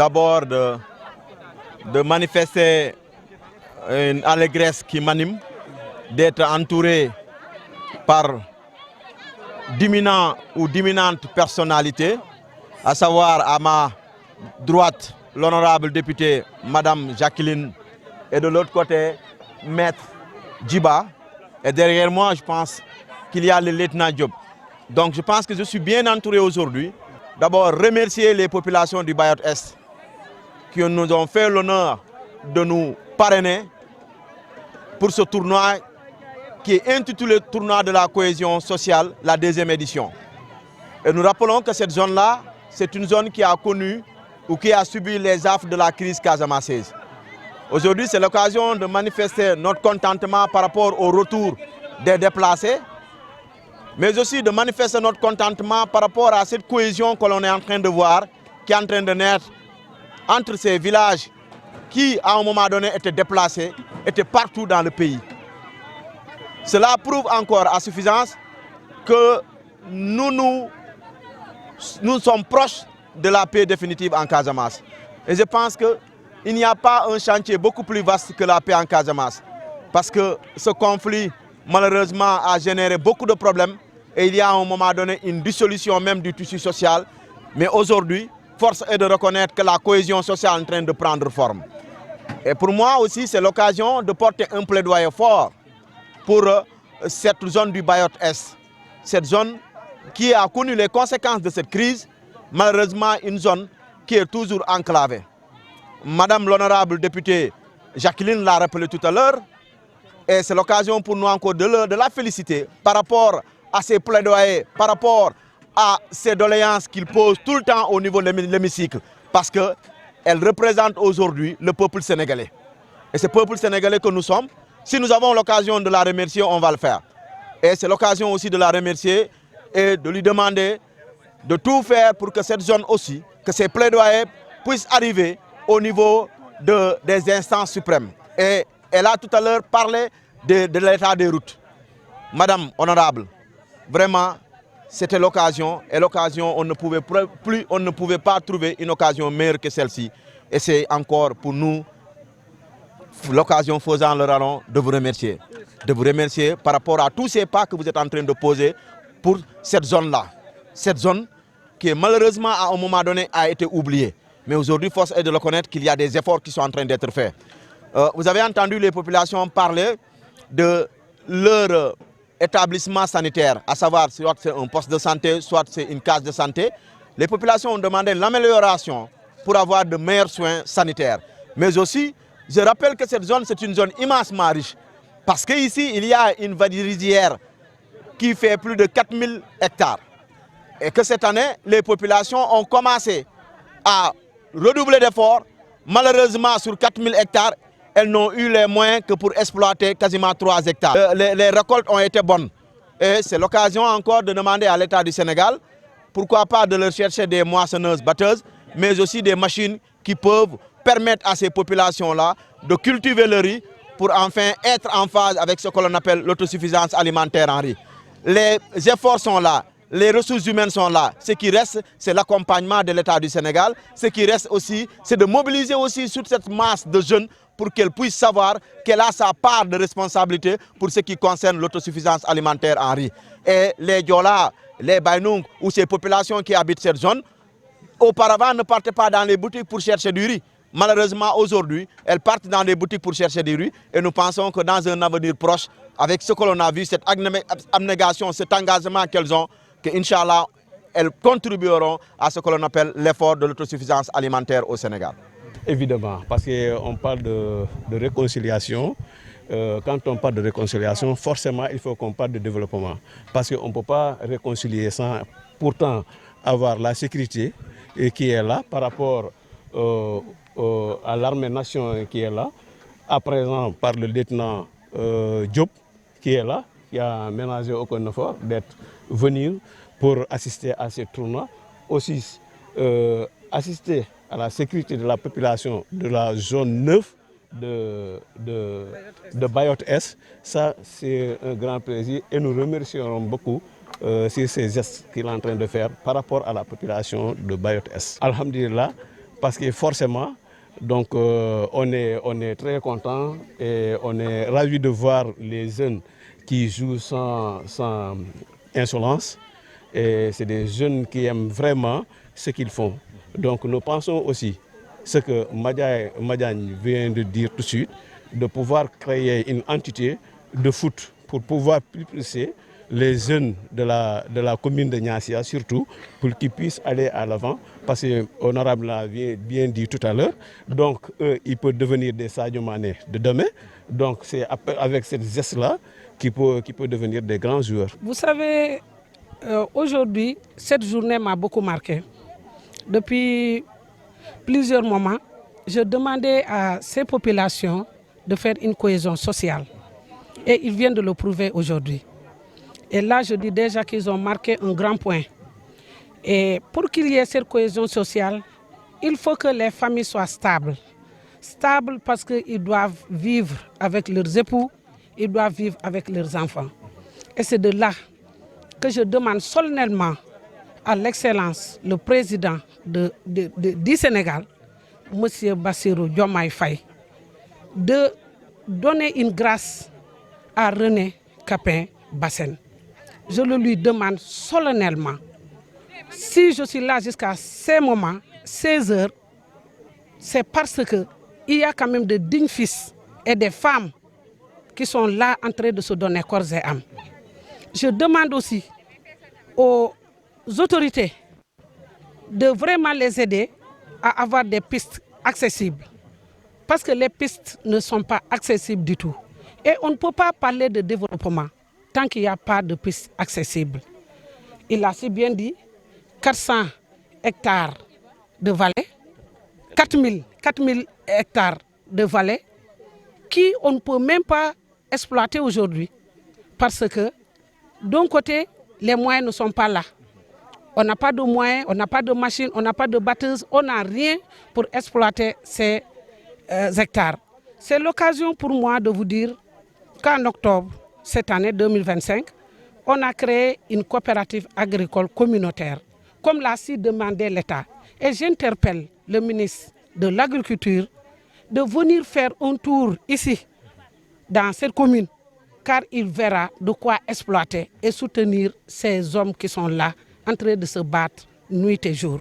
d'abord de manifester une allégresse qui m'anime, d'être entouré par d'éminents ou d'éminentes personnalités, à savoir à ma droite l'honorable député Madame Jacqueline et de l'autre côté Maître Djiba. Et derrière moi, je pense qu'il y a le lieutenant Diop. Donc je pense que je suis bien entouré aujourd'hui. D'abord, remercier les populations du Bayot-Est qui nous ont fait l'honneur de nous parrainer pour ce tournoi qui est intitulé Tournoi de la cohésion sociale, la deuxième édition. Et nous rappelons que cette zone-là, c'est une zone qui a connu ou qui a subi les affres de la crise casamançaise. Aujourd'hui, c'est l'occasion de manifester notre contentement par rapport au retour des déplacés, mais aussi de manifester notre contentement par rapport à cette cohésion que l'on est en train de voir, qui est en train de naître entre ces villages qui, à un moment donné, étaient déplacés, étaient partout dans le pays. Cela prouve encore à suffisance que nous sommes proches de la paix définitive en Casamance. Et je pense qu'il n'y a pas un chantier beaucoup plus vaste que la paix en Casamance. Parce que ce conflit, malheureusement, a généré beaucoup de problèmes. Et il y a à un moment donné une dissolution même du tissu social. Mais aujourd'hui, force est de reconnaître que la cohésion sociale est en train de prendre forme. Et pour moi aussi, c'est l'occasion de porter un plaidoyer fort pour cette zone du Bayot-Est. Cette zone qui a connu les conséquences de cette crise, malheureusement une zone qui est toujours enclavée. Madame l'honorable députée Jacqueline l'a rappelé tout à l'heure, et c'est l'occasion pour nous encore de la féliciter par rapport à ses plaidoyers, par rapport à ces doléances qu'il pose tout le temps au niveau de l'hémicycle, parce qu'elle représente aujourd'hui le peuple sénégalais. Et ce peuple sénégalais que nous sommes, si nous avons l'occasion de la remercier, on va le faire. Et c'est l'occasion aussi de la remercier et de lui demander de tout faire pour que cette zone aussi, que ces plaidoyers puissent arriver au niveau des instances suprêmes. Et elle a tout à l'heure parlé de l'état des routes. Madame honorable, vraiment, c'était l'occasion. Et l'occasion, on ne pouvait pas trouver une occasion meilleure que celle-ci. Et c'est encore pour nous l'occasion faisant le rallon de vous remercier. De vous remercier par rapport à tous ces pas que vous êtes en train de poser pour cette zone-là. Cette zone qui malheureusement à un moment donné a été oubliée. Mais aujourd'hui, force est de reconnaître qu'il y a des efforts qui sont en train d'être faits. Vous avez entendu les populations parler de leur établissement sanitaire, à savoir soit c'est un poste de santé, soit c'est une case de santé. Les populations ont demandé l'amélioration pour avoir de meilleurs soins sanitaires. Mais aussi, je rappelle que cette zone, c'est une zone immensement riche. Parce qu'ici, il y a une rizière qui fait plus de 4000 hectares. Et que cette année, les populations ont commencé à redoubler d'efforts. Malheureusement, sur 4000 hectares, elles n'ont eu les moyens que pour exploiter quasiment 3 hectares. Les récoltes ont été bonnes. Et c'est l'occasion encore de demander à l'État du Sénégal, pourquoi pas de leur chercher des moissonneuses batteuses, mais aussi des machines qui peuvent permettre à ces populations-là de cultiver le riz pour enfin être en phase avec ce que l'on appelle l'autosuffisance alimentaire en riz. Les efforts sont là, les ressources humaines sont là. Ce qui reste, c'est l'accompagnement de l'État du Sénégal. Ce qui reste aussi, c'est de mobiliser aussi toute cette masse de jeunes pour qu'elle puisse savoir qu'elle a sa part de responsabilité pour ce qui concerne l'autosuffisance alimentaire en riz. Et les Diola, les Bainoung ou ces populations qui habitent cette zone, auparavant ne partaient pas dans les boutiques pour chercher du riz. Malheureusement, aujourd'hui, elles partent dans les boutiques pour chercher du riz et nous pensons que dans un avenir proche, avec ce que l'on a vu, cette abnégation, cet engagement qu'elles ont, qu'Inch'Allah, elles contribueront à ce que l'on appelle l'effort de l'autosuffisance alimentaire au Sénégal. Évidemment, parce qu'on parle de réconciliation. Quand on parle de réconciliation, forcément, il faut qu'on parle de développement. Parce qu'on ne peut pas réconcilier sans pourtant avoir la sécurité qui est là par rapport à l'armée nation qui est là, à présent par le lieutenant Diop qui est là, qui a ménagé aucun effort d'être venu pour assister à ces tournois, aussi assister à la sécurité de la population de la zone 9 de Bayot-Est. Ça, c'est un grand plaisir et nous remercions beaucoup sur ces gestes qu'il est en train de faire par rapport à la population de Bayot-Est. Alhamdulillah, parce que forcément, donc, on est très content et on est ravis de voir les jeunes qui jouent sans insolence. Et c'est des jeunes qui aiment vraiment ce qu'ils font. Donc nous pensons aussi, ce que Madiagne vient de dire tout de suite, de pouvoir créer une entité de foot pour pouvoir plus pousser les jeunes de la commune de Niassia, surtout, pour qu'ils puissent aller à l'avant. Parce que l'honorable l'a bien dit tout à l'heure, donc eux, ils peuvent devenir des Sadio Mané de demain. Donc c'est avec cette geste-là qu'ils peuvent devenir des grands joueurs. Vous savez, aujourd'hui, cette journée m'a beaucoup marqué. Depuis plusieurs moments, je demandais à ces populations de faire une cohésion sociale. Et ils viennent de le prouver aujourd'hui. Et là, je dis déjà qu'ils ont marqué un grand point. Et pour qu'il y ait cette cohésion sociale, il faut que les familles soient stables. Stables parce qu'ils doivent vivre avec leurs époux, ils doivent vivre avec leurs enfants. Et c'est de là que je demande solennellement à l'excellence, le président du Sénégal, M. Bassirou Diomaye Faye, de donner une grâce à René Capain Bassène. Je le lui demande solennellement. Si je suis là jusqu'à ces moments, 16 heures, c'est parce qu'il y a quand même de dignes fils et des femmes qui sont là en train de se donner corps et âme. Je demande aussi aux autorités de vraiment les aider à avoir des pistes accessibles. Parce que les pistes ne sont pas accessibles du tout. Et on ne peut pas parler de développement tant qu'il n'y a pas de pistes accessibles. Il a si bien dit 400 hectares de vallées, 4000 hectares de vallées qui on ne peut même pas exploiter aujourd'hui. Parce que d'un côté, les moyens ne sont pas là. On n'a pas de moyens, on n'a pas de machines, on n'a pas de batteuses, on n'a rien pour exploiter ces hectares. C'est l'occasion pour moi de vous dire qu'en octobre, cette année 2025, on a créé une coopérative agricole communautaire, comme l'a si demandé l'État. Et j'interpelle le ministre de l'Agriculture de venir faire un tour ici, dans cette commune, car il verra de quoi exploiter et soutenir ces hommes qui sont là, en train de se battre nuit et jour.